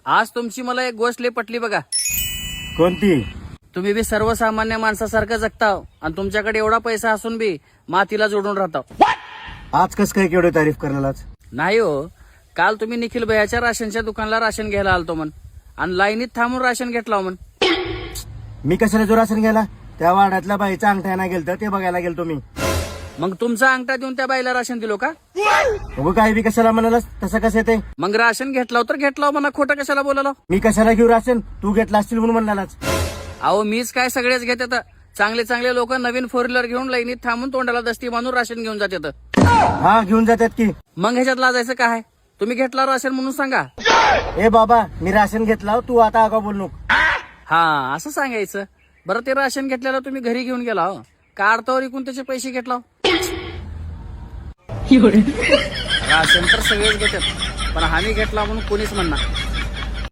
आज तुमची मला एक गोष्ट लय पटली बघा. कोणती? तुम्ही बी सर्वसामान्य माणसासारखं जगता आणि तुमच्याकडे एवढा पैसा असून बी मातीला जोडून राहता. आज कस काय केवढे तारीफ करण्यालाच? नाही हो, काल तुम्ही निखिल भैयाच्या राशनच्या दुकानाला राशन घ्यायला आलतो म्हण आणि लाईनीत थांबून राशन घेतला म्हण. मी कशाला जो राशन घ्यायला? त्या वाड्यातल्या बाईचा अंगठ्याना गेलतं ते बघायला गेलतो मी. मग तुमचा अंगठा देऊन त्या बाईला राशन दिलो का? बघू काय बी कशाला म्हणालास? तसं कसं येते? मग राशन घेतला तर घेतला म्हणा, खोटं कशाला बोलालो? मी कशाला घेऊ राशन? तू घेतला असतील म्हणून म्हणालाच. अहो मीच काय सगळेच घेतात. चांगले चांगले लोक नवीन फोर व्हीलर घेऊन लाईनीत थांबून तोंडाला दस्ती बांधून राशन घेऊन जातात. हा घेऊन जातात की. मग ह्याच्यात लाजायचं काय? तुम्ही घेतला राशन म्हणून सांगा. ए बाबा, मी राशन घेतला, तू आता आगा बोल नको. हा असं सांगायचं. बरं ते राशन घेतलेलं तुम्ही घरी घेऊन गेला हो का अर्थावर इकून त्याचे पैसे घेतला? राशन तर सगळेच घेतात पण हानी घेतला म्हणून कोणीच म्हणणार.